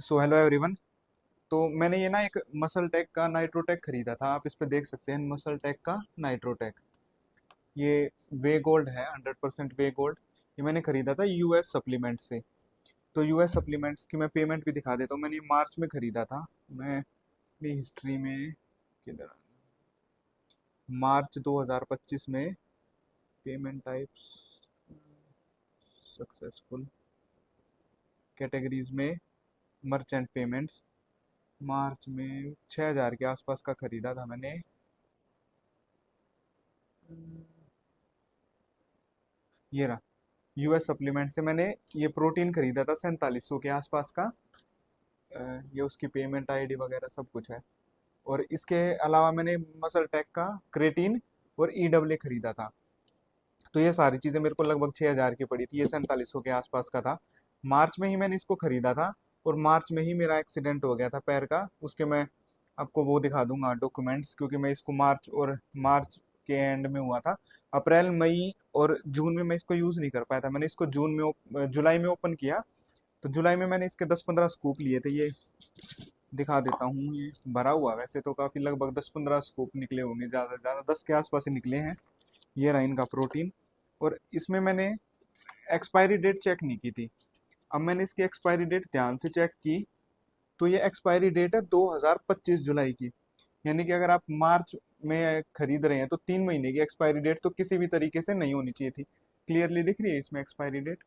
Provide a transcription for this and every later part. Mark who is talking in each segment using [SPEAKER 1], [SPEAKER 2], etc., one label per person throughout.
[SPEAKER 1] So hello everyone. तो मैंने ये ना एक मसल टेक का नाइट्रोटेक खरीदा था। आप इस पे देख सकते हैं मसल टेक का नाइट्रोटेक। ये वे गोल्ड है, 100% वे गोल्ड। ये मैंने खरीदा था यूएस सप्लीमेंट से। तो यूएस सप्लीमेंट्स की मैं पेमेंट भी दिखा देता हूँ। मैंने ये मार्च में खरीदा था। मैं अपनी हिस्ट्री में किधर, मार्च 2025 में पेमेंट टाइप्स सक्सेसफुल, कैटेगरीज में मर्चेंट पेमेंट्स, मार्च में 6,000 के आसपास का खरीदा था मैंने। ये रहा, यूएस सप्लीमेंट से मैंने ये प्रोटीन खरीदा था 4700 के आसपास का। ये उसकी पेमेंट आईडी वगैरह सब कुछ है। और इसके अलावा मैंने मसल टेक का क्रेटीन और ईडब्ल्यू खरीदा था। तो ये सारी चीज़ें मेरे को लगभग 6,000 की पड़ी थी। ये 4700 के आसपास का था। मार्च में ही मैंने इसको खरीदा था। और मार्च में ही मेरा एक्सीडेंट हो गया था पैर का। उसके मैं आपको वो दिखा दूंगा डॉक्यूमेंट्स, क्योंकि मैं इसको मार्च के एंड में हुआ था। अप्रैल मई और जून में मैं इसको यूज़ नहीं कर पाया था। मैंने इसको जुलाई में ओपन किया। तो जुलाई में मैंने इसके 10-15 स्कूप लिए थे। ये दिखा देता हूँ, ये भरा हुआ। वैसे तो काफ़ी लगभग 10-15 स्कूप निकले होंगे, ज़्यादा से ज़्यादा 10 के आसपास ही निकले हैं। ये रहा इनका प्रोटीन। और इसमें मैंने एक्सपायरी डेट चेक नहीं की थी। अब मैंने इसकी एक्सपायरी डेट ध्यान से चेक की। तो ये एक्सपायरी डेट है 2025 जुलाई की। यानी कि अगर आप मार्च में खरीद रहे हैं तो 3 महीने की एक्सपायरी डेट तो किसी भी तरीके से नहीं होनी चाहिए थी। क्लियरली दिख रही है इसमें एक्सपायरी डेट।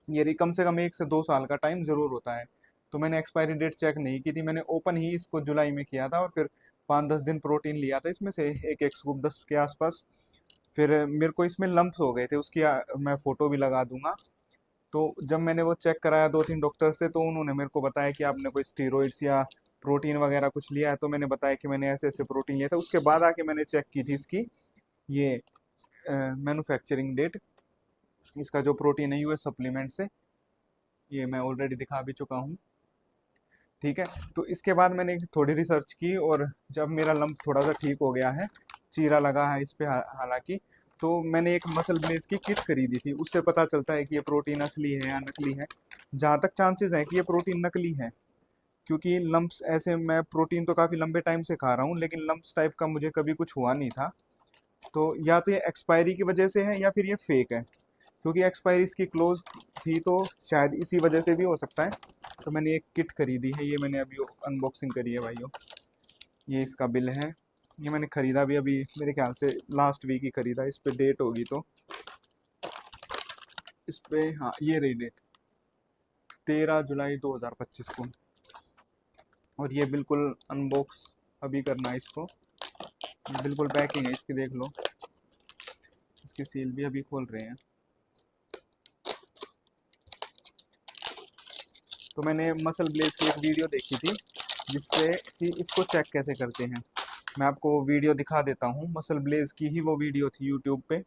[SPEAKER 1] ये रही, कम से कम 1 से 2 साल का टाइम जरूर होता है। तो मैंने एक्सपायरी डेट चेक नहीं की थी। मैंने ओपन ही इसको जुलाई में किया था और फिर 5-10 दिन प्रोटीन लिया था इसमें से, एक एक स्कूप 10 के आसपास। फिर मेरे को इसमें लंप्स हो गए थे, उसकी मैं फोटो भी लगा दूंगा। तो जब मैंने वो चेक कराया 2-3 डॉक्टर से, तो उन्होंने मेरे को बताया कि आपने कोई स्टीरॉइड्स या प्रोटीन वगैरह कुछ लिया है। तो मैंने बताया कि मैंने ऐसे ऐसे प्रोटीन लिया था। उसके बाद आके मैंने चेक की थी इसकी ये मैन्युफैक्चरिंग डेट। इसका जो प्रोटीन है यूएस सप्लीमेंट से, ये मैं ऑलरेडी दिखा भी चुका हूँ। ठीक है। तो इसके बाद मैंने थोड़ी रिसर्च की, और जब मेरा लंप थोड़ा सा ठीक हो गया है, चीरा लगा है इस पे हालांकि, तो मैंने एक मसल ब्लेज की किट खरीदी थी। उससे पता चलता है कि ये प्रोटीन असली है या नकली है। जहाँ तक चांसेस है कि ये प्रोटीन नकली है, क्योंकि लंप्स ऐसे, मैं प्रोटीन तो काफ़ी लंबे टाइम से खा रहा हूँ लेकिन लंप्स टाइप का मुझे कभी कुछ हुआ नहीं था। तो या तो ये एक्सपायरी की वजह से है या फिर ये फेक है, क्योंकि एक्सपायरी इसकी क्लोज थी, तो शायद इसी वजह से भी हो सकता है। तो मैंने एक किट खरीदी है, ये मैंने अभी अनबॉक्सिंग करी है भाइयों। ये इसका बिल है। ये मैंने खरीदा भी अभी, मेरे ख्याल से लास्ट वीक ही खरीदा। इस पे डेट होगी तो इस पे, हाँ ये रही डेट, 13 जुलाई 2025 को। और ये बिल्कुल अनबॉक्स अभी करना है इसको। ये बिल्कुल पैकिंग है इसकी, देख लो। इसकी सील भी अभी खोल रहे हैं। तो मैंने मसल ब्लेज की एक वीडियो देखी थी, जिससे कि इसको चेक कैसे करते हैं। मैं आपको वो वीडियो दिखा देता हूँ। मसल ब्लेज की ही वो वीडियो थी यूट्यूब पे,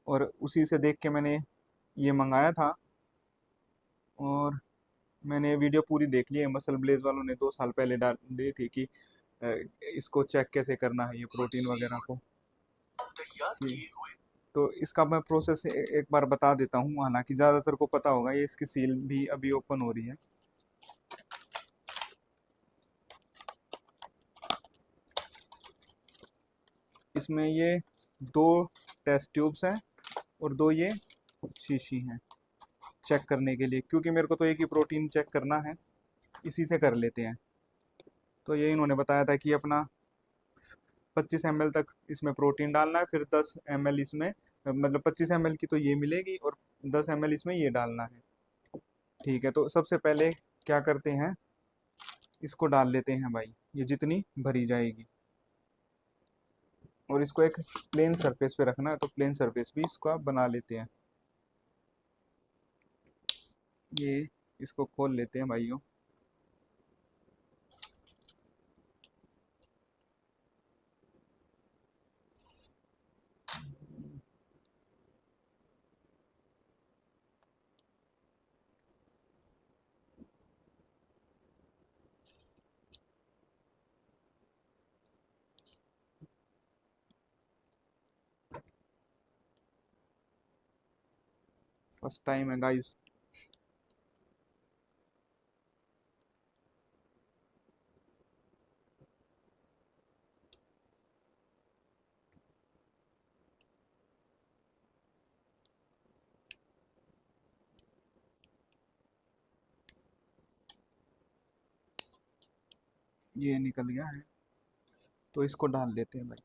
[SPEAKER 1] और उसी से देख के मैंने ये मंगाया था। और मैंने वीडियो पूरी देख ली है। मसल ब्लेज वालों ने 2 साल पहले डाल दी थी कि अ, इसको चेक कैसे करना है ये प्रोटीन वगैरह को। तो इसका मैं प्रोसेस एक बार बता देता हूँ, हालांकि ज़्यादातर को पता होगा। ये इसकी सील भी अभी ओपन हो रही है। इसमें ये 2 टेस्ट ट्यूब्स हैं और 2 ये शीशी हैं चेक करने के लिए, क्योंकि मेरे को तो एक ही प्रोटीन चेक करना है, इसी से कर लेते हैं। तो ये इन्होंने बताया था कि अपना 25 ml तक इसमें प्रोटीन डालना है, फिर 10 ml इसमें, मतलब 25 ml की तो ये मिलेगी और 10 ml इसमें ये डालना है। ठीक है। तो सबसे पहले क्या करते हैं, इसको डाल लेते हैं भाई, ये जितनी भरी जाएगी। और इसको एक प्लेन सरफेस पे रखना है, तो प्लेन सरफेस भी इसको आप बना लेते हैं। ये इसको खोल लेते हैं भाइयों। फर्स्ट टाइम है गाइस। ये निकल गया है, तो इसको डाल देते हैं भाई।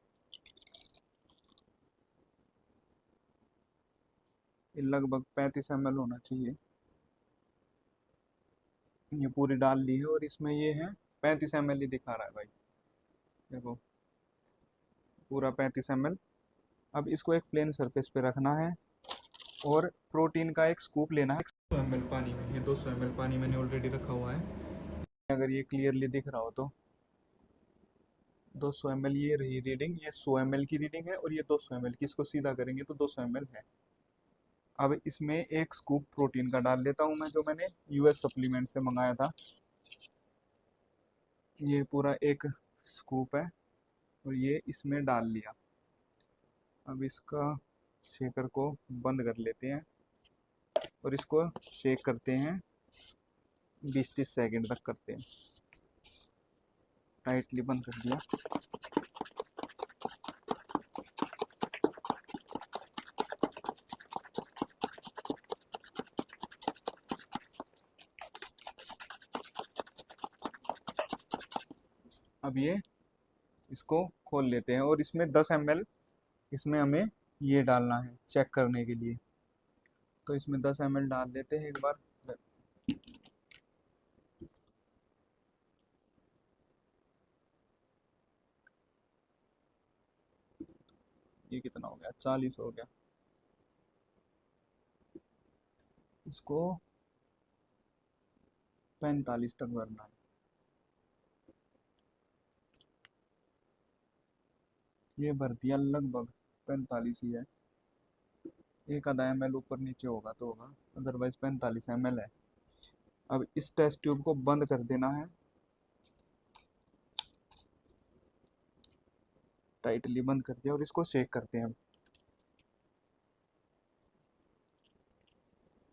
[SPEAKER 1] ये लगभग 35 ml होना चाहिए। ये पूरी डाल ली है और इसमें ये है 35 ml ही दिखा रहा है भाई, देखो पूरा 35 ml। अब इसको एक प्लेन सरफेस पे रखना है और प्रोटीन का एक स्कूप लेना है 200 ml पानी में। ये 200 ml पानी मैंने ऑलरेडी रखा हुआ है, अगर ये क्लियरली दिख रहा हो तो 200 ml ये रही रीडिंग, ये 100 ml की रीडिंग है और ये 200 ml की। इसको सीधा करेंगे तो 200 ml है। अब इसमें एक स्कूप प्रोटीन का डाल लेता हूँ मैं, जो मैंने यूएस सप्लीमेंट से मंगाया था। ये पूरा एक स्कूप है और ये इसमें डाल लिया। अब इसका शेकर को बंद कर लेते हैं और इसको शेक करते हैं, 20-30 सेकंड तक करते हैं। टाइटली बंद कर दिया। अब ये इसको खोल लेते हैं और इसमें 10 ml इसमें हमें ये डालना है चेक करने के लिए। तो इसमें 10 ml डाल देते हैं एक बार। ये कितना हो गया, 40 हो गया। इसको 45 तक भरना है। ये भर दिया, लगभग 45 ही है। एक आधा ml ऊपर नीचे होगा तो होगा, अदरवाइज 45 ml है। अब इस टेस्ट ट्यूब को बंद कर देना है, टाइटली बंद कर दिया और इसको शेक करते हैं।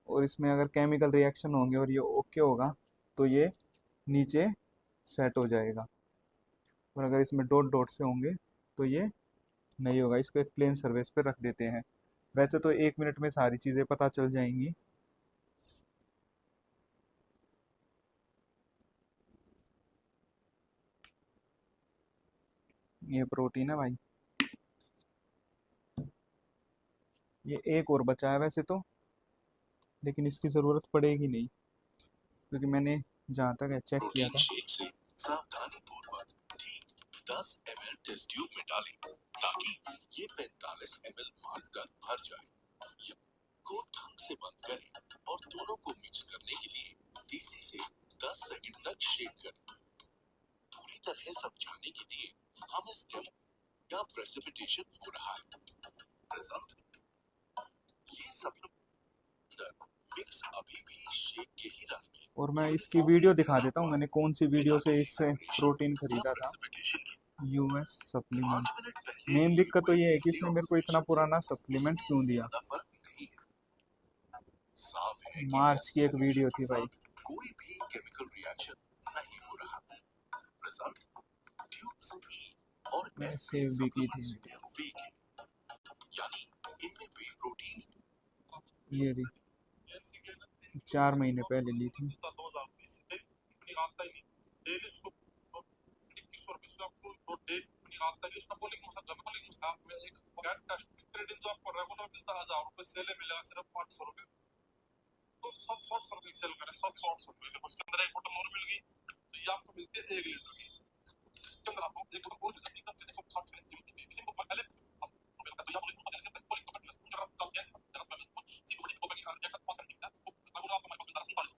[SPEAKER 1] और इसमें अगर केमिकल रिएक्शन होंगे और ये ओके होगा तो ये नीचे सेट हो जाएगा, और अगर इसमें डॉट डॉट से होंगे तो ये नहीं होगा। इसको एक प्लेन सरफेस पे रख देते हैं। वैसे तो 1 मिनट में सारी चीज़ें पता चल जाएंगी। ये प्रोटीन है भाई। ये एक और बचा है वैसे तो, लेकिन इसकी ज़रूरत पड़ेगी नहीं क्योंकि मैंने जहाँ तक है चेक किया था।
[SPEAKER 2] सावधानी पूर्वक ठीक 10 ml टेस्ट ट्यूब में डालें ताकि ये 45 ml मालदार भर जाए। को ढंग से बंद करें और दोनों को मिक्स करने के लिए तेजी से 10 सेकंड तक शेक करें। पूरी तरह समझाने के लिए हम इस डेमो या प्रेसिपिटेशन हो रहा है। रिजल्ट ये सब मिक्स अभी भी शेक के ही रंग में।
[SPEAKER 1] और मैं इसकी वीडियो दिखा देता हूँ, मैंने कौन सी वीडियो से इससे प्रोटीन खरीदा था, यूएस सप्लीमेंट। मेन दिक्कत तो ये है कि इसने मेरे को इतना पुराना सप्लीमेंट क्यों दिया। मार्च की एक वीडियो थी भाई।
[SPEAKER 2] कोई भी केमिकल रिएक्शन नहीं हो रहा। रिजल्ट ट्यूब्स ई और
[SPEAKER 1] मैंने सेव भी की थी
[SPEAKER 2] वीडियो, यानी इनमें भी प्रोटीन।
[SPEAKER 1] ये ली 4 महीने पहले ली थी।
[SPEAKER 2] तो 700 रुपए सेल करें, 700 रुपए उसके अंदर एक बोतल और मिल गई तो ये आपको मिलती है 1 लीटर की। इसके अंदर आपको एक बोतल और मिल जाती है, 160 की। इसी को पहले तो या बोले तो ऐसे बोले तो कट लस जरा चल गया जरा पहले सी को को बनी और जैसा पास करती है तो लगो आपको हमारे पास 47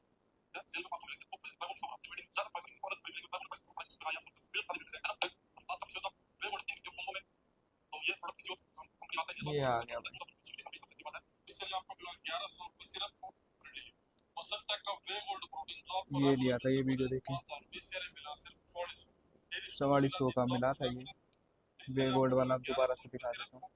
[SPEAKER 2] है सेल में पास हो से को लगो सब अपनी मीटिंग जैसा पास करने और स्प्रे को लगो पास तो या सब स्प्रे कर देते हैं पास का जो वे बोलते हैं जो कॉम्बो में तो ये प्रोडक्ट जो कंपनी आता है
[SPEAKER 1] ये आ गया भाई।
[SPEAKER 2] सबसे बात है इसलिए आपको 1100 रुपए सिर्फ
[SPEAKER 1] ये लिया था, ये वीडियो देखें। 4400 का मिला था ये। वे गोल्ड वाला दोबारा से दिखा देता हूँ।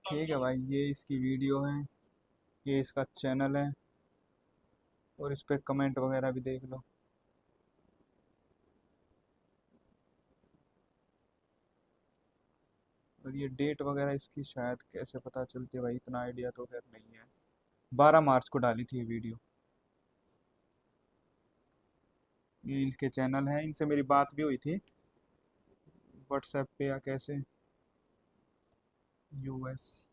[SPEAKER 1] ठीक है भाई, ये इसकी वीडियो है, ये इसका चैनल है। और इस पे कमेंट वगैरह भी देख लो। और ये डेट वगैरह इसकी शायद कैसे पता चलती है भाई, इतना आइडिया तो खैर नहीं है। 12 मार्च को डाली थी ये वीडियो। ये इनके चैनल हैं, इनसे मेरी बात भी हुई थी व्हाट्सएप पे या कैसे। यूएस।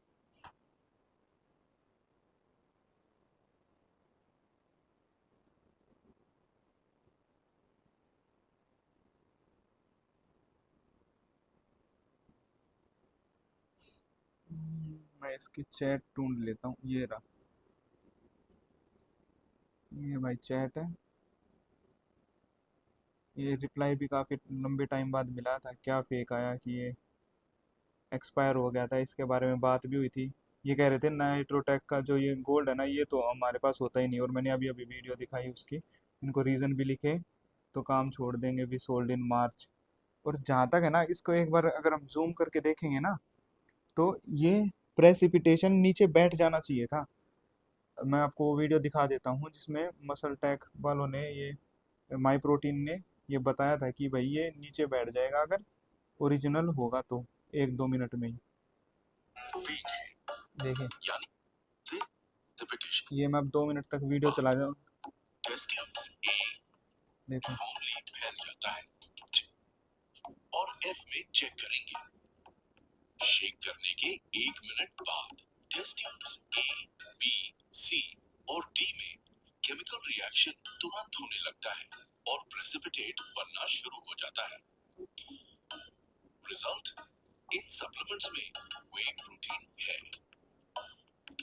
[SPEAKER 1] मैं इसकी चैट ढूंढ लेता हूँ, ये रहा। ये भाई चैट है। ये रिप्लाई भी काफ़ी लंबे टाइम बाद मिला था, क्या फेक आया कि ये एक्सपायर हो गया था, इसके बारे में बात भी हुई थी। ये कह रहे थे नाइट्रोटेक का जो ये गोल्ड है ना, ये तो हमारे पास होता ही नहीं, और मैंने अभी अभी वीडियो दिखाई उसकी। इनको रीज़न भी लिखे तो काम छोड़ देंगे, भी सोल्ड इन मार्च। और जहाँ तक है ना, इसको एक बार अगर हम जूम करके देखेंगे ना, तो ये प्रेसिपिटेशन नीचे बैठ जाना चाहिए था। मैं आपको वो वीडियो दिखा देता हूँ जिसमें मसल टेक वालों ने, ये माई प्रोटीन ने ये बताया था कि भाई ये नीचे बैठ जाएगा अगर ओरिजिनल होगा तो, 1-2 मिनट में ही। देखिए, ये मैं अब 2 मिनट तक वीडियो चला जाऊँ, देखो।
[SPEAKER 2] फैल जाता है और एफ में चेक करेंगे। शेक करने के 1 मिनट बाद टेस्ट ट्यूब्स ए, बी, सी और डी में केमिकल रिएक्शन तुरंत होने लगता है और प्रेसिपिटेट बनना शुरू हो जाता है। रिजल्ट, इन सप्लीमेंट्स में वे प्रोटीन है।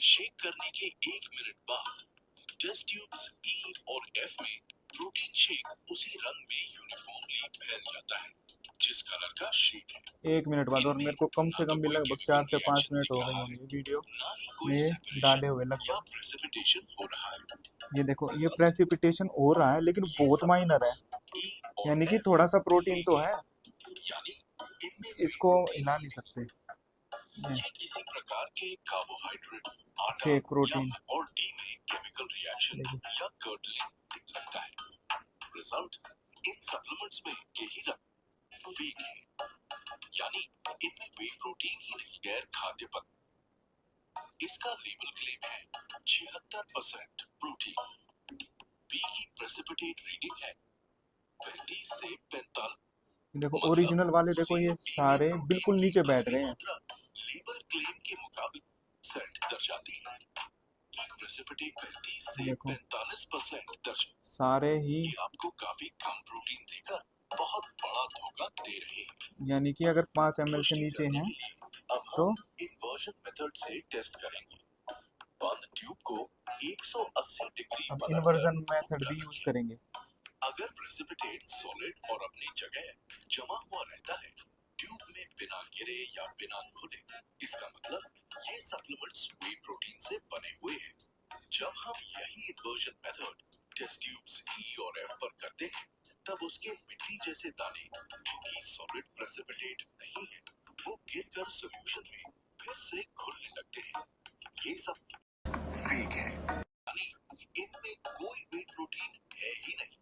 [SPEAKER 2] शेक करने के 1 मिनट बाद टेस्ट ट्यूब्स ई और एफ में प्रोटीन शेक उसी रंग में यूनिफॉर्मली फैल जाता है जिस कलर का शेक है।
[SPEAKER 1] 1 मिनट बाद, और मेरे को कम से कम भी लगभग 4 से 5 मिनट हो गए होंगे वीडियो में ये डाले हुए लगभग। ये देखो, ये प्रेसिपिटेशन हो रहा है लेकिन बहुत माइनर है, यानी कि थोड़ा सा प्रोटीन तो है, इसको हिला नहीं सकते।
[SPEAKER 2] ये किसी प्रकार के कार्बोहाइड्रेट, आटा
[SPEAKER 1] फेक प्रोटीन
[SPEAKER 2] और डी में केमिकल रिएक्शन या कर्टलिंग लगता है। रिजल्ट, इन सप्लीमेंट्स में यही रंग फेक है, यानी इनमें वे प्रोटीन ही नहीं, गैर खाद्य पदार्थ। इसका लेबल क्लेम है 76% प्रोटीन। बी की प्रेसिपिटेट रीडिंग है 35 से 45।
[SPEAKER 1] देखो ओरिजिनल वाले, देखो ये सारे बिल्कुल नीचे बैठ गए हैं।
[SPEAKER 2] लेबल क्लेम के मुकाबले सेट दर्शाती है कि प्रेसिपिटेट 35 से 45% दर्ज,
[SPEAKER 1] सारे ही
[SPEAKER 2] आपको काफी कम प्रोटीन देकर बहुत बड़ा धोखा दे रहे हैं।
[SPEAKER 1] यानी कि अगर 5 ml से नीचे हैं तो
[SPEAKER 2] इन्वर्जन मेथड से टेस्ट करेंगे। बंद ट्यूब को 180 डिग्री
[SPEAKER 1] अब इन्वर्जन मेथड भी यूज करेंगे।
[SPEAKER 2] अगर प्रेसिपिटेट सॉलिड और अपनी जगह जमा हुआ रहता है, ट्यूब में बिना गिरे या बिना घुले, इसका मतलब ये सप्लीमेंट्स वे प्रोटीन से बने हुए हैं। जब हम यही इन्वर्जन मेथड टेस्ट ट्यूब्स ई और एफ पर करते हैं, तब उसके मिट्टी जैसे दाने, जो कि सॉलिड प्रेसिपिटेट नहीं है, वो गिरकर सॉल्यूशन में फिर से घुलने लगते हैं। ये सब फेक है, यानी इनमें कोई वे प्रोटीन है ही नहीं।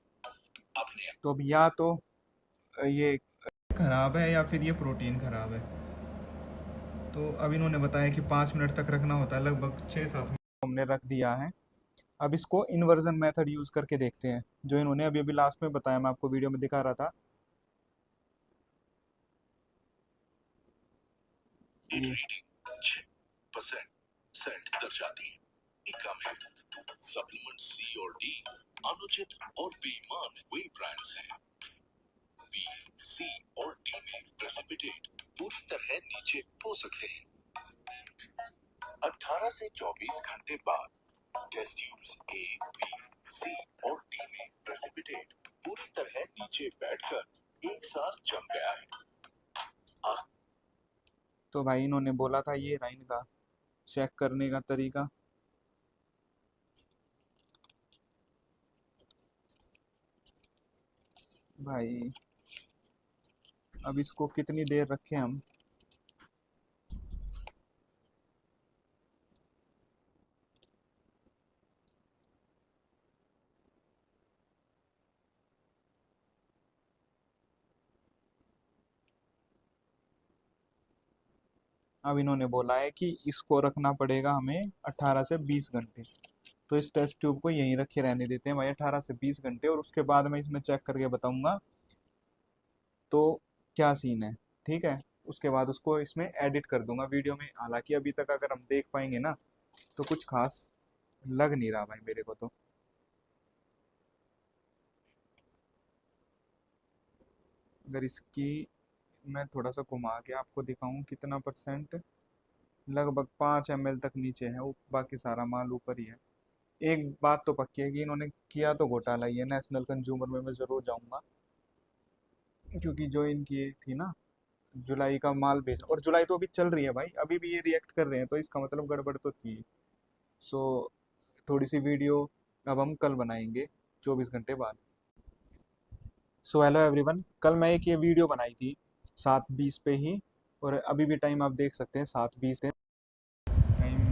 [SPEAKER 2] अपने
[SPEAKER 1] तो अब या तो ये खराब है या फिर ये प्रोटीन खराब है। तो अब इन्होंने बताया कि 5 मिनट तक रखना होता है, लगभग 6-7 मिनट हमने रख दिया है। अब इसको इन्वर्जन मेथड यूज करके देखते हैं, जो इन्होंने अभी अभी लास्ट में बताया, मैं आपको वीडियो में दिखा रहा था।
[SPEAKER 2] सेट दर्शाती है कम है। सप्लीमेंट सी और डी अनुचित और बेईमान वे ब्रांड्स हैं। बी, सी और डी में प्रेसिपिटेट पूरी तरह नीचे हो सकते हैं। 18 से 24 घंटे बाद टेस्ट ट्यूब्स ए, बी, सी और डी में प्रेसिपिटेट पूरी तरह नीचे बैठकर एक साथ जम गया है।
[SPEAKER 1] तो भाई इन्होंने बोला था, ये रहा इनका चेक करने का तरीका। भाई अब इसको कितनी देर रखें हम। अब इन्होंने बोला है कि इसको रखना पड़ेगा हमें 18 से 20 घंटे। तो इस टेस्ट ट्यूब को यहीं रखे रहने देते हैं भाई 18 से 20 घंटे, और उसके बाद मैं इसमें चेक करके बताऊंगा तो क्या सीन है। ठीक है, उसके बाद उसको इसमें एडिट कर दूंगा वीडियो में। हालांकि अभी तक अगर हम देख पाएंगे ना तो कुछ खास लग नहीं रहा भाई मेरे को तो। अगर इसकी मैं थोड़ा सा घुमा के आपको दिखाऊं कितना परसेंट, लगभग 5 ml तक नीचे है, बाकी सारा माल ऊपर ही है। एक बात तो पक्की है कि इन्होंने किया तो घोटाला ही है। नेशनल कंज्यूमर में मैं जरूर जाऊंगा, क्योंकि जो इनकी ये थी ना जुलाई का माल बेच, और जुलाई तो अभी चल रही है भाई, अभी भी ये रिएक्ट कर रहे हैं, तो इसका मतलब गड़बड़ तो थी। सो थोड़ी सी वीडियो अब हम कल बनाएंगे 24 घंटे बाद। सो हेलो एवरीवन, कल मैं एक ये वीडियो बनाई थी 7:20 पे ही, और अभी भी टाइम आप देख सकते हैं 7:20 है टाइम।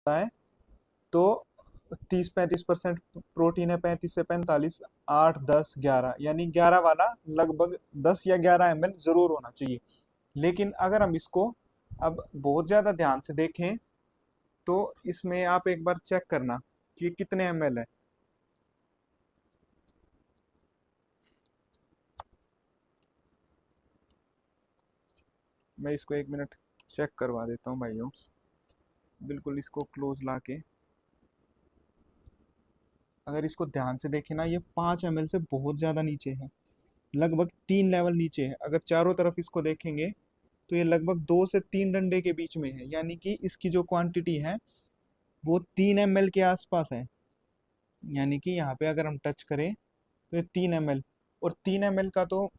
[SPEAKER 1] है तो 30-35% प्रोटीन है, 35 से 45, 8, 10, 11, यानी 11 वाला लगभग 10 या 11 ml जरूर होना चाहिए। लेकिन अगर हम इसको अब बहुत ज्यादा ध्यान से देखें तो इसमें आप एक बार चेक करना कि कितने ml है। मैं इसको 1 मिनट चेक करवा देता हूँ भाइयों, बिल्कुल इसको क्लोज लाके। अगर इसको ध्यान से देखें ना, ये 5 ml से बहुत ज्यादा नीचे है, लगभग 3 लेवल नीचे है। अगर चारों तरफ इसको देखेंगे तो ये लगभग 2 से 3 डंडे के बीच में है, यानी कि इसकी जो क्वांटिटी है वो 3 ml के आसपास है। यानी कि यहाँ पे अगर हम टच करें तो ये 3 ml, और 3 ml का तो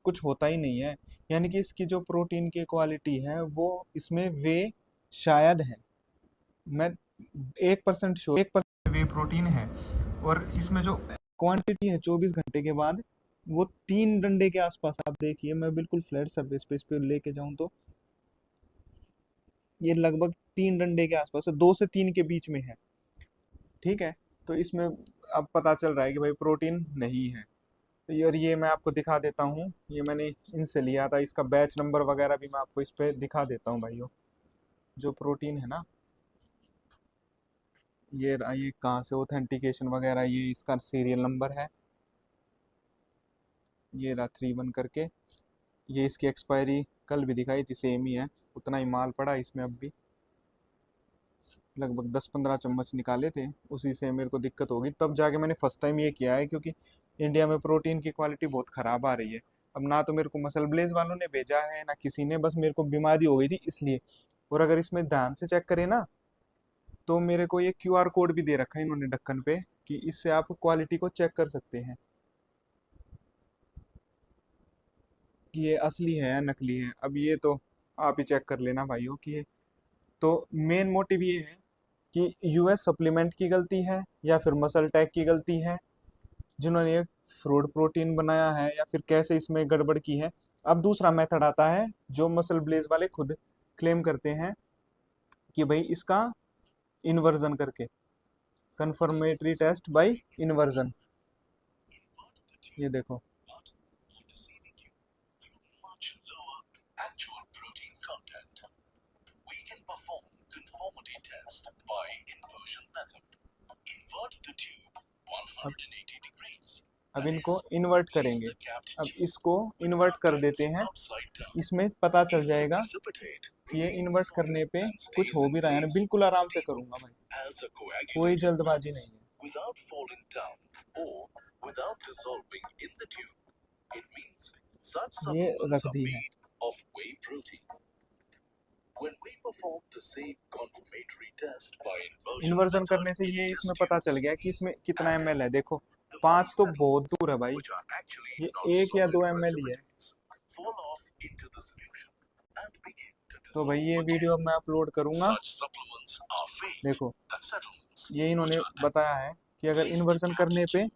[SPEAKER 1] कुछ होता ही नहीं है। यानी कि इसकी जो प्रोटीन की क्वालिटी है वो इसमें वे शायद है, मैं 1% श्योर, 1% वे प्रोटीन है। और इसमें जो क्वांटिटी है 24 घंटे के बाद वो 3 डंडे के आसपास। आप देखिए, मैं बिल्कुल फ्लैट सरफेस पे इस पे लेके जाऊं तो ये लगभग 3 डंडे के आसपास है, 2 से 3 के बीच में है। ठीक है, तो इसमें अब पता चल रहा है कि भाई प्रोटीन नहीं है। तो और ये मैं आपको दिखा देता हूँ, ये मैंने इनसे लिया था, इसका बैच नंबर वगैरह भी मैं आपको इस पे दिखा देता हूँ भाइयों। जो प्रोटीन है ना, ये कहाँ से ऑथेंटिकेशन वगैरह, ये इसका सीरियल नंबर है, ये रहा 3 1 करके। ये इसकी एक्सपायरी कल भी दिखाई थी, सेम ही है, उतना ही माल पड़ा इसमें। अब भी लगभग 10-15 चम्मच निकाले थे, उसी से मेरे को दिक्कत होगी, तब जाके मैंने फर्स्ट टाइम ये किया है, क्योंकि इंडिया में प्रोटीन की क्वालिटी बहुत ख़राब आ रही है। अब ना तो मेरे को मसल ब्लेज वालों ने भेजा है ना किसी ने, बस मेरे को बीमारी हो गई थी इसलिए। और अगर इसमें ध्यान से चेक करें ना तो मेरे को ये QR कोड भी दे रखा है इन्होंने ढक्कन पे, कि इससे आप क्वालिटी को चेक कर सकते हैं कि ये असली है या नकली है। अब ये तो आप ही चेक कर लेना भाइयों कि ये तो मेन मोटिव ये है कि US सप्लीमेंट की गलती है या फिर मसल टैग की गलती है, जिन्होंने ये फ्रूट प्रोटीन बनाया है, या फिर कैसे इसमें गड़बड़ की है। अब दूसरा मेथड आता है जो मसल ब्लेज वाले खुद क्लेम करते हैं कि भाई इसका इन्वर्जन करके, कंफर्मेटरी टेस्ट बाय इन्वर्जन। ये देखो,
[SPEAKER 2] much lower actual protein content. We can perform conformity test by inversion method. Invert the tube
[SPEAKER 1] अब
[SPEAKER 2] 180 degrees.
[SPEAKER 1] अब
[SPEAKER 2] That
[SPEAKER 1] इनको
[SPEAKER 2] is,
[SPEAKER 1] इन्वर्ट
[SPEAKER 2] place
[SPEAKER 1] करेंगे।
[SPEAKER 2] the capped
[SPEAKER 1] अब
[SPEAKER 2] tube
[SPEAKER 1] इसको
[SPEAKER 2] with
[SPEAKER 1] इन्वर्ट कर देते
[SPEAKER 2] contents
[SPEAKER 1] हैं,
[SPEAKER 2] upside down.
[SPEAKER 1] इसमें पता चल
[SPEAKER 2] If the
[SPEAKER 1] जाएगा
[SPEAKER 2] precipitate
[SPEAKER 1] कि ये
[SPEAKER 2] remains
[SPEAKER 1] इन्वर्ट
[SPEAKER 2] solid
[SPEAKER 1] करने पे
[SPEAKER 2] and
[SPEAKER 1] कुछ
[SPEAKER 2] stays
[SPEAKER 1] हो
[SPEAKER 2] in
[SPEAKER 1] भी रहा है ना।
[SPEAKER 2] place,
[SPEAKER 1] बिल्कुल आराम से
[SPEAKER 2] stable
[SPEAKER 1] करूंगा भाई,
[SPEAKER 2] as a
[SPEAKER 1] कोई
[SPEAKER 2] coagulated
[SPEAKER 1] जल्दबाजी
[SPEAKER 2] mass,
[SPEAKER 1] नहीं है।
[SPEAKER 2] without falling down or without dissolving in the tube, it means such
[SPEAKER 1] ये
[SPEAKER 2] supplements
[SPEAKER 1] रख
[SPEAKER 2] are
[SPEAKER 1] दी है।
[SPEAKER 2] made of whey protein. When we perform perform the same confirmatory test by inversion
[SPEAKER 1] inversion करने
[SPEAKER 2] method
[SPEAKER 1] से
[SPEAKER 2] in
[SPEAKER 1] ये
[SPEAKER 2] test
[SPEAKER 1] इसमें पता चल
[SPEAKER 2] tubes.
[SPEAKER 1] गया कि इसमें कितना
[SPEAKER 2] And
[SPEAKER 1] ml है। देखो
[SPEAKER 2] the
[SPEAKER 1] 5 तो
[SPEAKER 2] polysettled
[SPEAKER 1] बहुत
[SPEAKER 2] ones,
[SPEAKER 1] दूर है भाई,
[SPEAKER 2] which are actually
[SPEAKER 1] ये
[SPEAKER 2] not
[SPEAKER 1] 1 या 2
[SPEAKER 2] solid
[SPEAKER 1] ml ही है।
[SPEAKER 2] precipitates, fall off into the solution and begin to
[SPEAKER 1] तो भाई ये
[SPEAKER 2] dissolve
[SPEAKER 1] वीडियो
[SPEAKER 2] again.
[SPEAKER 1] अब मैं अपलोड करूंगा।
[SPEAKER 2] Such supplements are fake
[SPEAKER 1] देखो
[SPEAKER 2] acetaminophen,
[SPEAKER 1] ये इन्होंने
[SPEAKER 2] which are
[SPEAKER 1] बताया है कि अगर
[SPEAKER 2] place the
[SPEAKER 1] इन्वर्जन
[SPEAKER 2] capped
[SPEAKER 1] करने पे
[SPEAKER 2] tube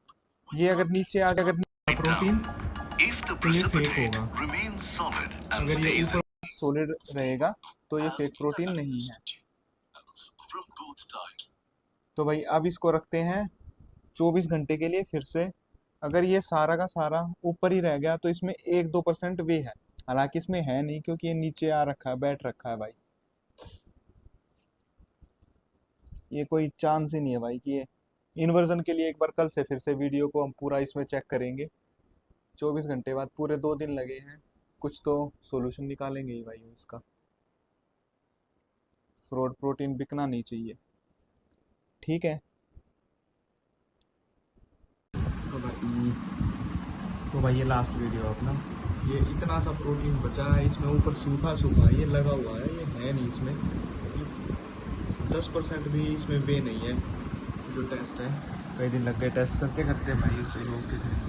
[SPEAKER 2] with
[SPEAKER 1] ये अगर नीचे आ
[SPEAKER 2] contents.
[SPEAKER 1] अगर
[SPEAKER 2] Write
[SPEAKER 1] protein
[SPEAKER 2] down. If the
[SPEAKER 1] तो ये फेक
[SPEAKER 2] precipitate
[SPEAKER 1] होगा,
[SPEAKER 2] remains solid and
[SPEAKER 1] अगर ये
[SPEAKER 2] stays in
[SPEAKER 1] ऊपर सॉलिड रहेगा तो ये
[SPEAKER 2] as
[SPEAKER 1] fake
[SPEAKER 2] in the
[SPEAKER 1] protein नहीं है।
[SPEAKER 2] analyst from both types.
[SPEAKER 1] तो भाई अब इसको रखते हैं 24 घंटे के लिए फिर से। अगर ये सारा का सारा ऊपर ही रह गया तो इसमें 1-2% वे है, हालांकि इसमें है नहीं क्योंकि ये नीचे आ रखा है, बैठ रखा है भाई। ये कोई चांस ही नहीं है भाई कि ये इन्वर्जन के लिए एक बार कल से फिर से वीडियो को हम पूरा इसमें चेक करेंगे। 24 घंटे बाद पूरे 2 दिन लगे हैं, कुछ तो सॉल्यूशन निकालेंगे ही भाई इसका। फ्रॉड प्रोटीन बिकना नहीं चाहिए, ठीक है। तो भाई ये लास्ट वीडियो अपना, ये इतना सा प्रोटीन बचा है, इसमें ऊपर सूखा सूखा ये लगा हुआ है, ये है नहीं इसमें, 10% भी इसमें वे नहीं है। जो टेस्ट है कई दिन लग गए टेस्ट करते करते भाई, चलो ओके।